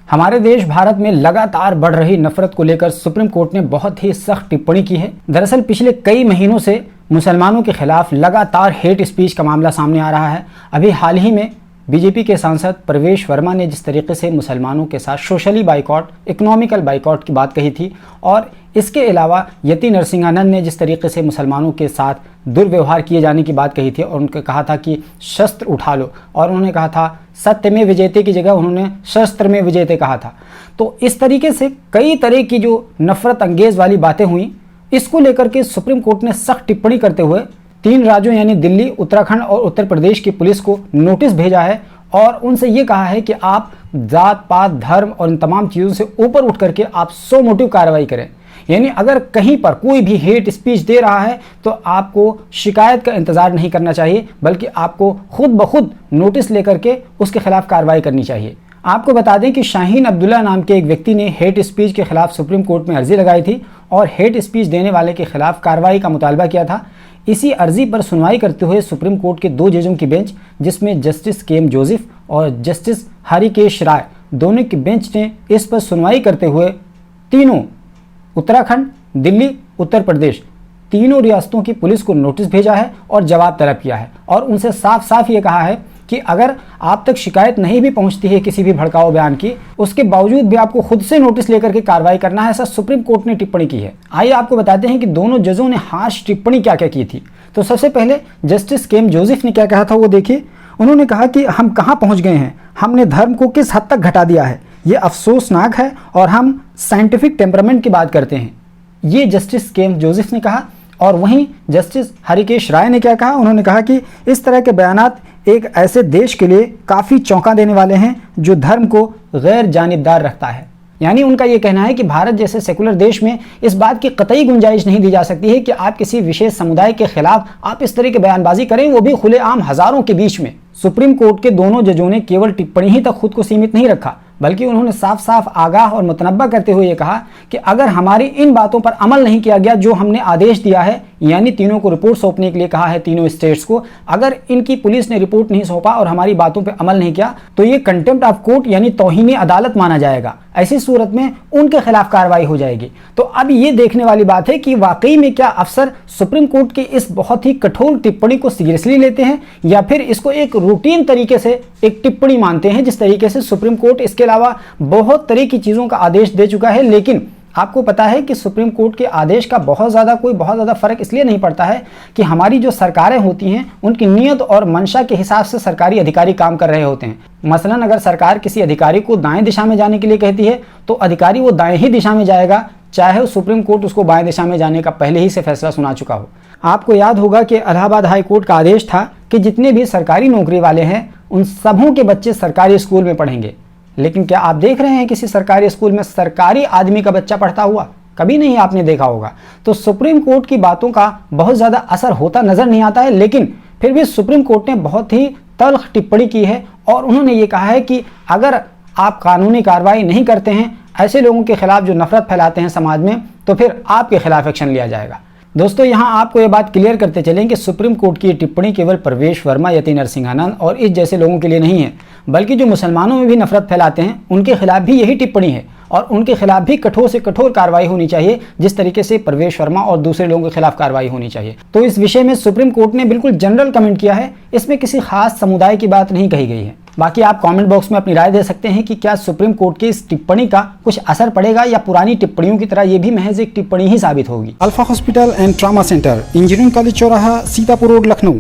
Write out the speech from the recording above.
हमारे देश भारत में लगातार बढ़ रही नफरत को लेकर सुप्रीम कोर्ट ने बहुत ही सख्त टिप्पणी की है। दरअसल पिछले कई महीनों से मुसलमानों के खिलाफ लगातार हेट स्पीच का मामला सामने आ रहा है। अभी हाल ही में बीजेपी के सांसद प्रवेश वर्मा ने जिस तरीके से मुसलमानों के साथ सोशली बाइकॉट, इकोनॉमिकल बाइकॉट की बात कही थी, और इसके अलावा यति नरसिंहानंद ने जिस तरीके से मुसलमानों के साथ दुर्व्यवहार किए जाने की बात कही थी और उनका कहा था कि शस्त्र उठा लो, और उन्होंने कहा था सत्य में विजेते की जगह उन्होंने शस्त्र में विजेते कहा था। तो इस तरीके से कई तरह की जो नफरत अंगेज वाली बातें हुई, इसको लेकर के सुप्रीम कोर्ट ने सख्त टिप्पणी करते हुए 3 राज्यों यानी दिल्ली, उत्तराखंड और उत्तर प्रदेश की पुलिस को नोटिस भेजा है और उनसे ये कहा है कि आप जात पात, धर्म और इन तमाम चीज़ों से ऊपर उठ करके आप सो मोटिव कार्रवाई करें। यानी अगर कहीं पर कोई भी हेट स्पीच दे रहा है तो आपको शिकायत का इंतजार नहीं करना चाहिए, बल्कि आपको खुद ब खुद नोटिस लेकर के उसके खिलाफ कार्रवाई करनी चाहिए। आपको बता दें कि शाहीन अब्दुल्ला नाम के एक व्यक्ति ने हेट स्पीच के खिलाफ सुप्रीम कोर्ट में अर्जी लगाई थी और हेट स्पीच देने वाले के खिलाफ कार्रवाई का मुतालबा किया था। इसी अर्जी पर सुनवाई करते हुए सुप्रीम कोर्ट के 2 जजों की बेंच, जिसमें जस्टिस के.एम. जोसेफ और जस्टिस हरिकेश राय दोनों की बेंच ने इस पर सुनवाई करते हुए तीनों उत्तराखंड, दिल्ली, उत्तर प्रदेश तीनों रियासतों की पुलिस को नोटिस भेजा है और जवाब तलब किया है और उनसे साफ साफ ये कहा है कि अगर आप तक शिकायत नहीं भी पहुंचती है किसी भी भड़काऊ बयान की, उसके बावजूद भी आपको खुद से नोटिस लेकर के कार्रवाई करना है, ऐसा सुप्रीम कोर्ट ने टिप्पणी की है। आइए आपको बताते हैं कि दोनों जजों ने हार्श टिप्पणी क्या क्या की थी। तो सबसे पहले जस्टिस के.एम. जोसेफ ने क्या कहा था वो देखिए। उन्होंने कहा कि हम कहाँ पहुँच गए हैं, हमने धर्म को किस हद तक घटा दिया है, ये अफसोसनाक है और हम साइंटिफिक टेम्परामेंट की बात करते हैं, ये जस्टिस के.एम. जोसेफ ने कहा। और वहीं जस्टिस हरिकेश राय ने क्या कहा, उन्होंने कहा कि इस तरह के बयानात एक ऐसे देश के लिए काफ़ी चौंका देने वाले हैं जो धर्म को गैर जानिबदार रखता है। यानी उनका ये कहना है कि भारत जैसे सेकुलर देश में इस बात की कतई गुंजाइश नहीं दी जा सकती है कि आप किसी विशेष समुदाय के खिलाफ आप इस तरह की बयानबाजी करें, वो भी खुलेआम हजारों के बीच में। सुप्रीम कोर्ट के दोनों जजों ने केवल टिप्पणी ही तक खुद को सीमित नहीं रखा, बल्कि उन्होंने साफ साफ आगाह और मुतनब्बा करते हुए ये कहा कि अगर हमारी इन बातों पर अमल नहीं किया गया जो हमने आदेश दिया है, यानी तीनों को रिपोर्ट सौंपने के लिए कहा है, तीनों स्टेट्स को, अगर इनकी पुलिस ने रिपोर्ट नहीं सौंपा और हमारी बातों पर अमल नहीं किया तो ये कंटेम्प्ट ऑफ कोर्ट यानी तौहीन अदालत माना जाएगा। ऐसी सूरत में उनके खिलाफ कार्रवाई हो जाएगी। तो अब ये देखने वाली बात है कि वाकई में क्या अफसर सुप्रीम कोर्ट की इस बहुत ही कठोर टिप्पणी को सीरियसली लेते हैं या फिर इसको एक रूटीन तरीके से एक टिप्पणी मानते हैं, जिस तरीके से सुप्रीम कोर्ट इसके अलावा बहुत तरह की चीजों का आदेश दे चुका है। लेकिन आपको पता है कि सुप्रीम कोर्ट के आदेश का बहुत ज़्यादा फर्क इसलिए नहीं पड़ता है कि हमारी जो सरकारें होती हैं उनकी नीयत और मंशा के हिसाब से सरकारी अधिकारी काम कर रहे होते हैं। मसलन अगर सरकार किसी अधिकारी को दाएं दिशा में जाने के लिए कहती है तो अधिकारी वो दाएं ही दिशा में जाएगा, चाहे सुप्रीम कोर्ट उसको बाएं दिशा में जाने का पहले ही से फैसला सुना चुका हो। आपको याद होगा कि इलाहाबाद हाई कोर्ट का आदेश था कि जितने भी सरकारी नौकरी वाले हैं उन सबों के बच्चे सरकारी स्कूल में पढ़ेंगे। लेकिन क्या आप देख रहे हैं किसी सरकारी स्कूल में सरकारी आदमी का बच्चा पढ़ता हुआ? कभी नहीं आपने देखा होगा। तो सुप्रीम कोर्ट की बातों का बहुत ज़्यादा असर होता नजर नहीं आता है, लेकिन फिर भी सुप्रीम कोर्ट ने बहुत ही तल्ख टिप्पणी की है और उन्होंने ये कहा है कि अगर आप कानूनी कार्रवाई नहीं करते हैं ऐसे लोगों के खिलाफ जो नफरत फैलाते हैं समाज में, तो फिर आपके खिलाफ एक्शन लिया जाएगा। दोस्तों यहाँ आपको ये बात क्लियर करते चलें कि सुप्रीम कोर्ट की ये टिप्पणी केवल प्रवेश वर्मा, यति नरसिंहानंद और इस जैसे लोगों के लिए नहीं है, बल्कि जो मुसलमानों में भी नफरत फैलाते हैं उनके खिलाफ भी यही टिप्पणी है और उनके खिलाफ भी कठोर से कठोर कार्रवाई होनी चाहिए, जिस तरीके से प्रवेश वर्मा और दूसरे लोगों के खिलाफ कार्रवाई होनी चाहिए। तो इस विषय में सुप्रीम कोर्ट ने बिल्कुल जनरल कमेंट किया है, इसमें किसी खास समुदाय की बात नहीं कही गई है। बाकी आप कमेंट बॉक्स में अपनी राय दे सकते हैं कि क्या सुप्रीम कोर्ट की इस टिप्पणी का कुछ असर पड़ेगा या पुरानी टिप्पणियों की तरह ये भी महज एक टिप्पणी ही साबित होगी। Alpha hospital and trauma centre, engineering college चौराहा, सीतापुर रोड, लखनऊ।